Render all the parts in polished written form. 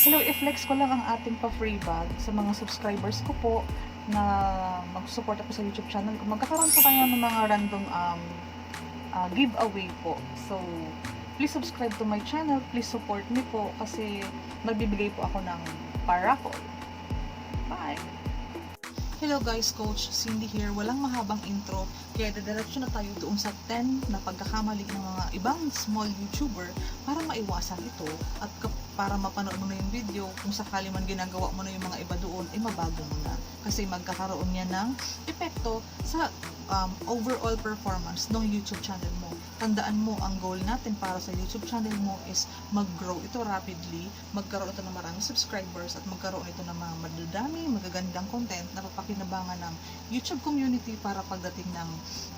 Hello, i-flex ko lang ang ating pa-free bag sa mga subscribers ko po na mag-support ako sa YouTube channel ko. Magkakaroon po tayo ng mga random giveaway po. So, please subscribe to my channel. Please support me po kasi magbibigay po ako ng paraffle. Bye! Hello guys, Coach Cindy here. Walang mahabang intro, kaya dadiretso na tayo doon sa 10 na pagkakamali ng mga ibang small YouTuber para maiwasan ito at para mapanood mo na yung video, kung sakali man ginagawa mo na yung mga iba doon, ay mabago mo na. Kasi magkakaroon niya ng epekto sa overall performance ng YouTube channel mo. Tandaan mo, ang goal natin para sa YouTube channel mo is mag-grow ito rapidly, magkaroon ito ng maraming subscribers, at magkaroon ito ng mga madudami, magagandang content na papakinabangan ng YouTube community para pagdating ng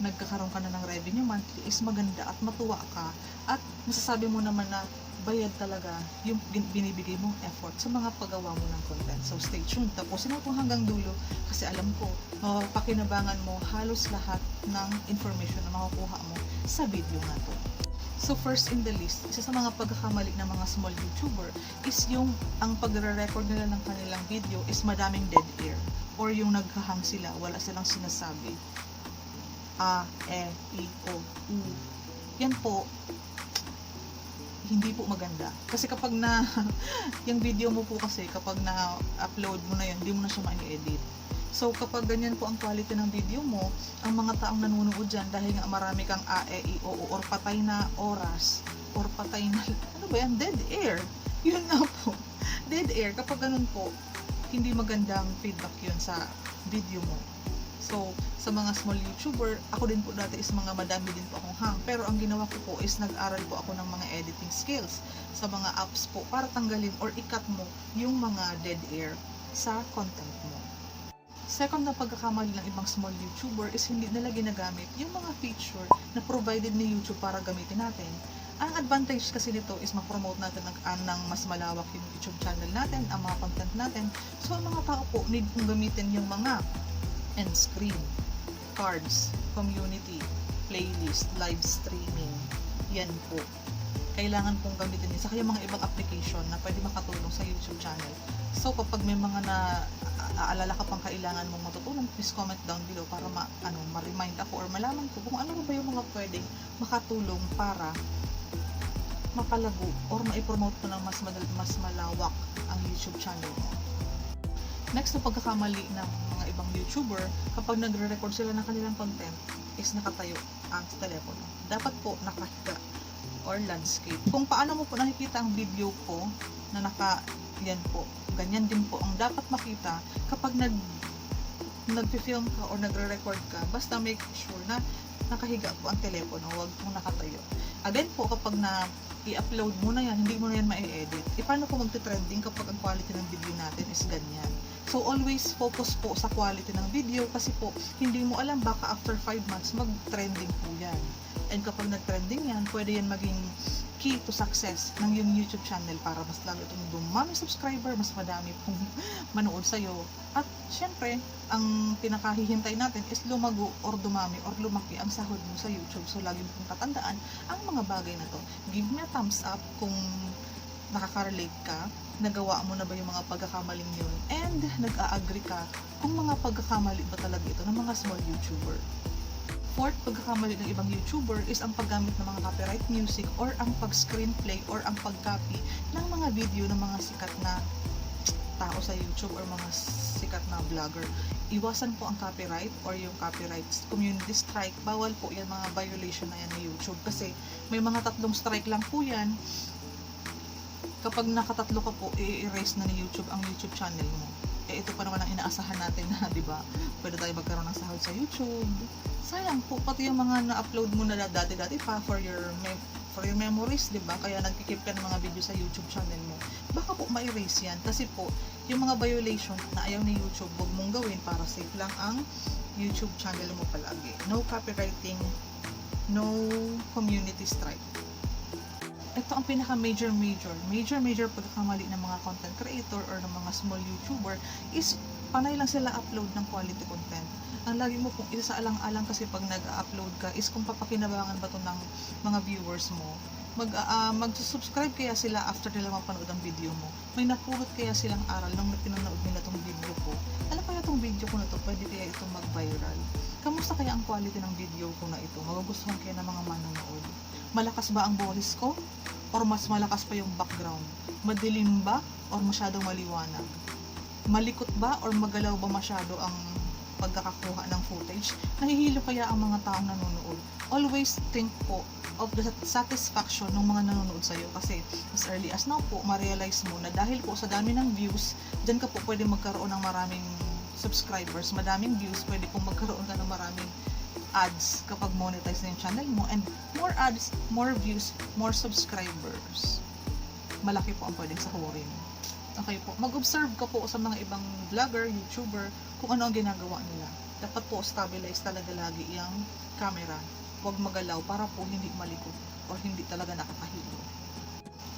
nagkakaroon ka na ng revenue monthly is maganda at matuwa ka at masasabi mo naman na bayad talaga yung binibigay mong effort sa mga paggawa mo ng content. So stay tuned. Tapusin mo hanggang dulo kasi alam ko, mapapakinabangan mo halos lahat ng information na makukuha mo sa video na to. So first in the list, isa sa mga pagkakamali ng mga small YouTuber is yung ang pagre-record nila ng kanilang video is madaming dead air or yung naghahang sila, wala silang sinasabi. A, E, I, O, U. Yan po, hindi po maganda. Kasi kapag na, yung video mo po kasi, kapag na-upload mo na yun, hindi mo na siya ma-edit. So, kapag ganyan po ang quality ng video mo, ang mga taong nanonood dyan, dahil nga marami kang A, E, I, O, or patay na oras, or patay na, ano ba yan? Dead air. Yun na po. Dead air. Kapag ganun po, hindi magandang feedback yun sa video mo. So, sa mga small YouTuber, ako din po dati is madami din po akong hang. Pero ang ginawa ko po is nag-aral po ako ng mga editing skills sa mga apps po para tanggalin or i-cut mo yung mga dead air sa content mo. Second na pagkakamali ng ibang small YouTuber is hindi nila ginagamit yung mga feature na provided ni YouTube para gamitin natin. Ang advantage kasi nito is ma-promote natin ng mas malawak yung YouTube channel natin, ang mga content natin. So, ang mga tao po need kong gamitin yung mga end screen, cards, community, playlist, live streaming. Yan po. Kailangan pong gamitin din. Saka yung mga ibang application na pwede makatulong sa YouTube channel. So, kapag may mga naaalala ka pang kailangan mong matutunan, please comment down below para ma-remind ako or malaman ko kung ano ba yung mga pwedeng makatulong para mapalago or ma-promote mo ng mas malawak ang YouTube channel mo. Next na pagkakamali ng mga ibang YouTuber, kapag nagre-record sila ng kanilang content, is nakatayo ang telepono. Dapat po nakahiga or landscape. Kung paano mo po nakikita ang video ko na yan po, ganyan din po ang dapat makita kapag nag-film ka or nagre-record ka, basta make sure na nakahiga po ang telepono, huwag pong nakatayo. Again po, kapag i-upload mo na yan, hindi mo na yan ma-edit. Paano po magte-trending kapag ang quality ng video natin is ganyan? So, always focus po sa quality ng video kasi po, hindi mo alam, baka after 5 months, mag-trending po yan. And kapag nag-trending yan, pwede yan maging key to success ng yung YouTube channel para mas lalo itong dumami subscriber, mas madami pong manood sa'yo. At syempre, ang pinakahihintay natin is lumago or dumami or lumaki ang sahod mo sa YouTube. So, lagi mong tatandaan ang mga bagay na to. Give me a thumbs up kung nakaka-relate ka, nagawa mo na ba yung mga pagkakamaling yun, and nag-a-agree ka kung mga pagkakamali ba talaga ito ng mga small YouTuber. Fourth pagkakamali ng ibang YouTuber is ang paggamit ng mga copyright music or ang pag-screenplay or ang pag-copy ng mga video ng mga sikat na tao sa YouTube or mga sikat na vlogger. Iwasan po ang copyright or yung copyright community strike. Bawal po yan, mga violation na yan ng YouTube kasi may mga 3 strike lang po yan. Kapag nakatatlo ka po, i-erase na ni YouTube ang YouTube channel mo. Ito pa naman ang inaasahan natin na, di ba? Pwede tayo magkaroon ng sahod sa YouTube. Sayang po, pati yung mga na-upload mo na dati-dati pa for your memories, di ba? Kaya nagkikip ka ng mga video sa YouTube channel mo. Baka po ma-erase yan. Kasi po, yung mga violation na ayaw ni YouTube, huwag mong gawin para safe lang ang YouTube channel mo palagi. No copywriting, no community strike. Ito ang pinaka-major pagkakamali ng mga content creator or ng mga small YouTuber is panay lang sila upload ng quality content. Ang lagi mo pong isa sa alang-alang kasi pag nag-upload ka is kung papakinabangan ba ito ng mga viewers mo. mag-subscribe kaya sila after nila mapanood ang video mo? May napulot kaya silang aral nung pinanood nila tong video ko? Alam kaya tong video ko na to, pwede kaya itong mag-viral? Kamusta kaya ang quality ng video ko na ito? Magugustuhan kaya ng mga manonood? Malakas ba ang boses ko? Or mas malakas pa yung background? Madilim ba? Or masyadong maliwanag? Malikot ba? Or magalaw ba masyado ang pagkakakuha ng footage? Nahihilo kaya ang mga taong nanonood? Always think po of the satisfaction ng mga nanonood sa'yo, kasi as early as now po, ma-realize mo na dahil po sa dami ng views, dyan ka po pwede magkaroon ng maraming subscribers, madaming views, pwede pong magkaroon ka ng maraming ads kapag monetize na yung channel mo, and more ads, more views, more subscribers, malaki po ang pwedeng sahurin. Okay po, mag-observe ka po sa mga ibang vlogger, YouTuber, kung ano ang ginagawa nila. Dapat po stabilize talaga lagi yung camera, huwag magalaw para po hindi malikot or hindi talaga nakakahilo.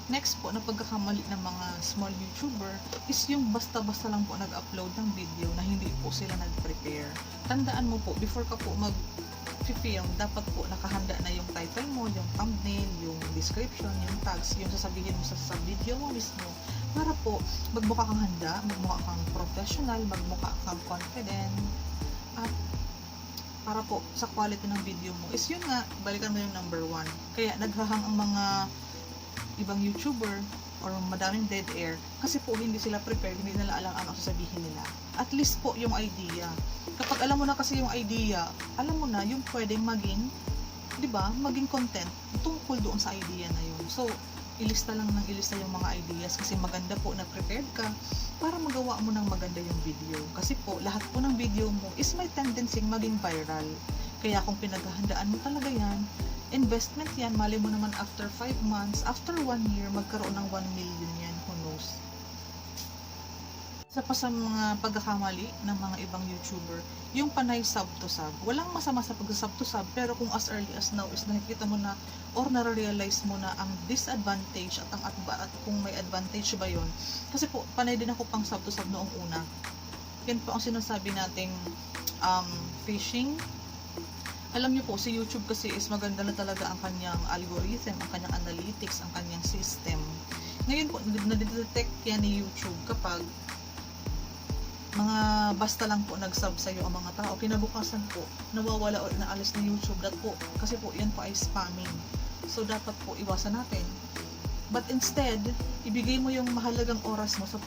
Next po na pagkakamali ng mga small YouTuber is yung basta-basta lang po nag-upload ng video na hindi po sila nag-prepare. Tandaan mo po, before ka po mag-film, dapat po nakahanda na yung title mo, yung thumbnail, yung description, yung tags, yung sasabihin mo sa video mo mismo, para po magmukha kang handa, magmukha kang professional, magmukha kang confident, at para po sa quality ng video mo is yun nga, balikan mo yung number 1. Kaya naghahang ang mga ibang YouTuber or madaming dead air kasi po hindi sila prepared, hindi nila alam ano sasabihin nila. At least po yung idea. Kapag alam mo na kasi yung idea, alam mo na yung pwedeng maging, 'di ba, maging content tungkol doon sa idea na yun. So, ilista lang ng ilista yung mga ideas kasi maganda po na prepared ka para magawa mo ng maganda yung video. Kasi po, lahat po ng video mo is may tendency maging viral. Kaya kung pinaghahandaan mo talaga yan, investment yan, mali mo naman after 5 months, after 1 year, magkaroon ng 1 million yan, who knows. Isa pa sa mga pagkakamali ng mga ibang YouTuber, yung panay sub to sub. Walang masama sa pag-sub to sub, pero kung as early as now is nakikita mo na or nare-realize mo na ang disadvantage at kung may advantage ba yon. Kasi po, panay din ako pang sub to sub noong una. Yan po ang sinasabi nating phishing. Alam niyo po, si YouTube kasi is maganda na talaga ang kanyang algorithm, ang kanyang analytics, ang kanyang system. Ngayon po, nadidetect yan ni YouTube kapag mga basta lang po nag-sub sa'yo ang mga tao, kinabukasan po, nawawala o inaalis na YouTube that po, kasi po yan po ay spamming. So, dapat po iwasan natin. But instead, ibigay mo yung mahalagang oras mo sa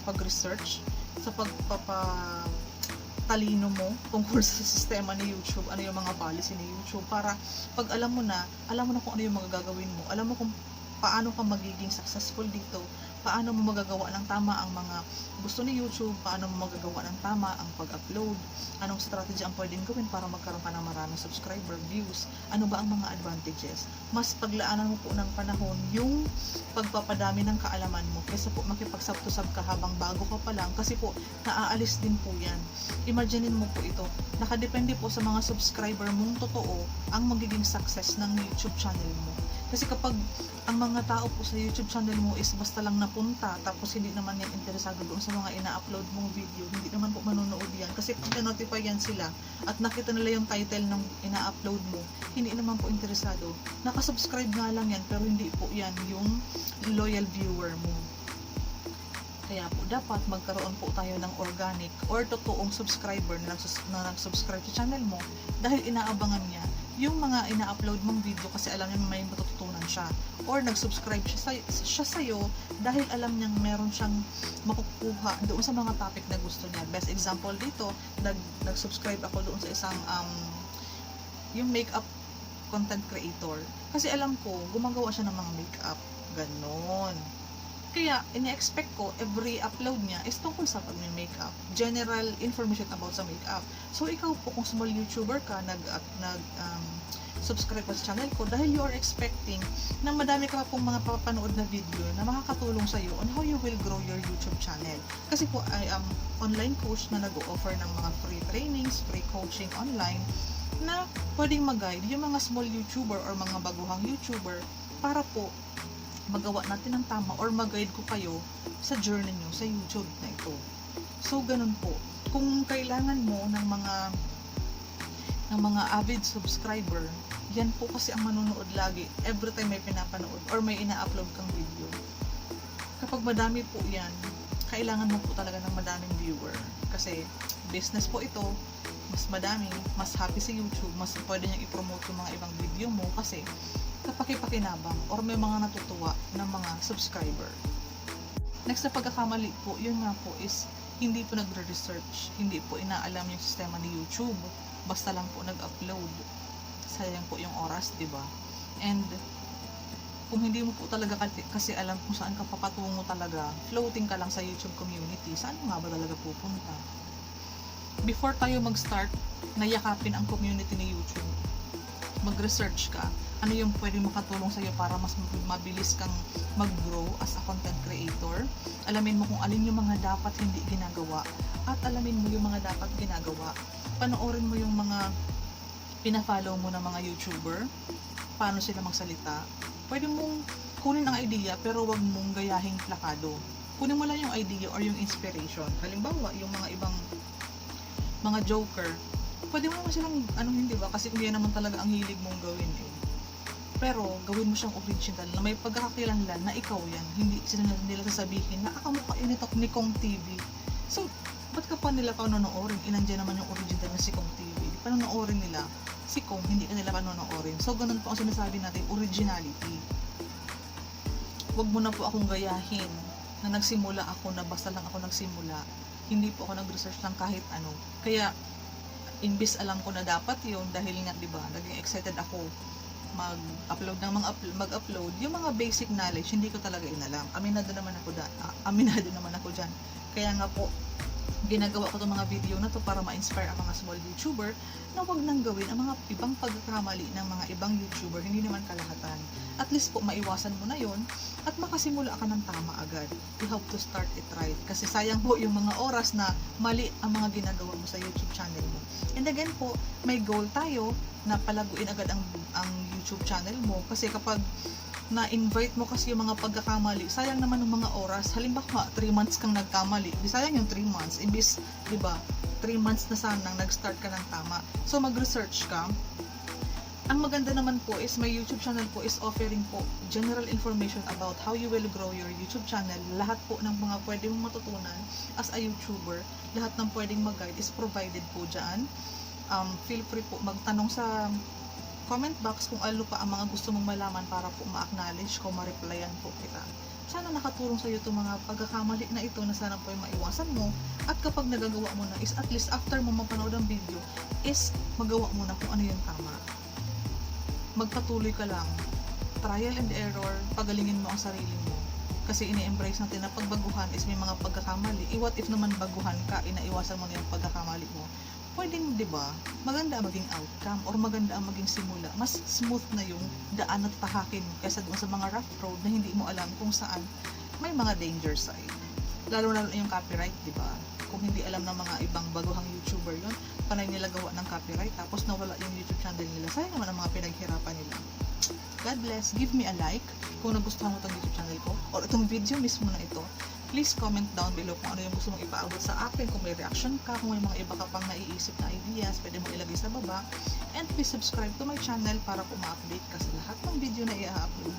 pag-research, sa pagpapatalino mo tungkol sa sistema ni YouTube, ano yung mga policy ni YouTube, para pag alam mo na kung ano yung mga gagawin mo, alam mo kung paano ka magiging successful dito, paano mo magagawa ng tama ang mga gusto ni YouTube, paano mo magagawa ng tama ang pag-upload, anong strategy ang pwedeng gawin para magkaroon ka ng maraming subscriber, views, ano ba ang mga advantages. Mas paglaanan mo po ng panahon yung pagpapadami ng kaalaman mo kaysa po makipag-sub-to-sub ka habang bago ka pa lang, kasi po naaalis din po yan. Imaginein mo po ito, nakadepende po sa mga subscriber mong totoo ang magiging success ng YouTube channel mo. Kasi kapag ang mga tao po sa YouTube channel mo is basta lang napunta, tapos hindi naman yan interesado doon sa mga ina-upload mong video, hindi naman po manonood yan. Kasi pag na-notify yan sila at nakita nila yung title ng ina-upload mo, hindi naman po interesado. Nakasubscribe nga lang yan, pero hindi po yan yung loyal viewer mo. Kaya po, dapat magkaroon po tayo ng organic or totoong subscriber na nag-subscribe sa channel mo dahil inaabangan niya yung mga ina-upload mong video kasi alam niya may matututunan siya, or nag-subscribe siya sa'yo dahil alam niyang meron siyang makukuha doon sa mga topic na gusto niya. Best example dito, nag-subscribe ako doon sa isang yung makeup content creator kasi alam ko gumagawa siya ng mga makeup, ganon. Kaya, ina-expect ko, every upload niya is tungkol sa pag-makeup. General information about sa makeup. So, ikaw po, kung small YouTuber ka, subscribe ka sa channel ko, dahil you are expecting na madami ka pong mga papanood na video na makakatulong sa'yo on how you will grow your YouTube channel. Kasi po, I am online coach na nag-o-offer ng mga free trainings, free coaching online, na pwedeng mag-guide yung mga small YouTuber or mga baguhang YouTuber para po magawa natin ng tama or mag-guide ko kayo sa journey nyo sa YouTube na ito. So, ganun po. Kung kailangan mo ng mga ng mga avid subscriber, yan po kasi ang manonood lagi every time may pinapanood or may ina-upload kang video. Kapag madami po yan, kailangan mo po talaga ng madaming viewer. Kasi business po ito, mas madami, mas happy si YouTube, mas pwede niyang i-promote yung mga ibang video mo kasi kapakipakinabang or may mga natutuwa ng mga subscriber. Next na pagkakamali po, yun nga po is hindi po nagre-research, hindi po inaalam yung sistema ni YouTube, basta lang po nag-upload. Sayang po yung oras, di ba? And kung hindi mo po talaga kasi alam kung saan ka papatungo talaga, floating ka lang sa YouTube community, saan nga ba talaga pupunta? Before tayo mag-start, nayakapin ang community ni YouTube. Mag-research ka. Ano yung pwede makatulong sa'yo para mas mabilis kang mag-grow as a content creator. Alamin mo kung alin yung mga dapat hindi ginagawa at alamin mo yung mga dapat ginagawa. Panoorin mo yung mga pina-follow mo ng mga YouTuber, paano sila magsalita. Pwede mong kunin ang idea pero wag mong gayahing plakado. Kunin mo lang yung idea or yung inspiration. Halimbawa, yung mga ibang mga joker, pwede mo naman silang hindi ba? Kasi kung yan naman talaga ang hilig mong gawin eh. Pero gawin mo siyang original na may pagkakakilanlan na ikaw yan. Hindi sila nila sasabihin na kamukha initok ni Kong TV. So, ba't ka pa nila panonoorin? Inandyan naman yung original na si Kong TV. Panonoorin nila si Kong, hindi ka nila panonoorin. So, ganun po ang sinasabi natin, originality. Huwag mo na po akong gayahin na nagsimula ako, na basta lang ako nagsimula. Hindi po ako nag-research ng kahit ano. Kaya, imbis alam ko na dapat yun, dahil nga, di ba, naging excited ako mag-upload ng mag-upload, yung mga basic knowledge, hindi ko talaga inalam. Aminado naman ako dyan. Kaya nga po, ginagawa ko itong mga video na to para ma-inspire ang mga small YouTuber na wag nang gawin ang mga ibang pagkakamali ng mga ibang YouTuber, hindi naman kalahatan. At least po, maiwasan mo na yon at makasimula ka ng tama agad. You have to start it right. Kasi sayang po yung mga oras na mali ang mga ginagawa mo sa YouTube channel mo. And again po, may goal tayo na palaguin agad ang YouTube channel mo. Kasi kapag na-invite mo kasi yung mga pagkakamali, sayang naman ng mga oras. Halimbawa, 3 months kang nagkamali, di sayang yung 3 months. Imbis, di ba, 3 months na sanang nag-start ka ng tama. So, mag-research ka. Ang maganda naman po is my YouTube channel po is offering po general information about how you will grow your YouTube channel. Lahat po ng mga pwede mong matutunan as a YouTuber, lahat ng pwedeng mag-guide is provided po dyan. Feel free po magtanong sa comment box kung ano pa ang mga gusto mong malaman para po ma-acknowledge ko, ma-replyan po kita. Sana nakatulong sa iyo itong mga pagkakamali na ito na sana po ay maiwasan mo. At kapag nagagawa mo na is at least after mo mapanood ang video is magawa mo na kung ano yung tama. Magpatuloy ka lang. Trial and error, pagalingin mo ang sarili mo. Kasi ini-embrace natin na pagbaguhan is may mga pagkakamali. What if naman baguhan ka, inaiwasan mo na yung pagkakamali mo? Pwedeng, di ba, maganda ang maging outcome or maganda ang maging simula. Mas smooth na yung daan at tahakin kaysa doon sa mga rough road na hindi mo alam kung saan may mga danger side. Lalo-lalo na yung copyright, di ba? Kung hindi alam ng mga ibang baguhang YouTuber yun, panay nila gawa ng copyright tapos nawala yung YouTube channel nila. Sayang naman ang mga pinaghirapan nila. God bless. Give me a like kung nagustuhan mo itong YouTube channel ko or itong video mismo na ito. Please comment down below kung ano yung gusto mong ipaabot sa akin, kung may reaction ka, kung may mga iba ka pang naiisip na ideas, pwede mo ilagay sa baba. And please subscribe to my channel para po ma-update ka sa lahat ng video na i-upload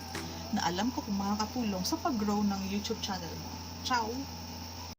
na alam ko kung makakatulong sa pag-grow ng YouTube channel mo. Ciao!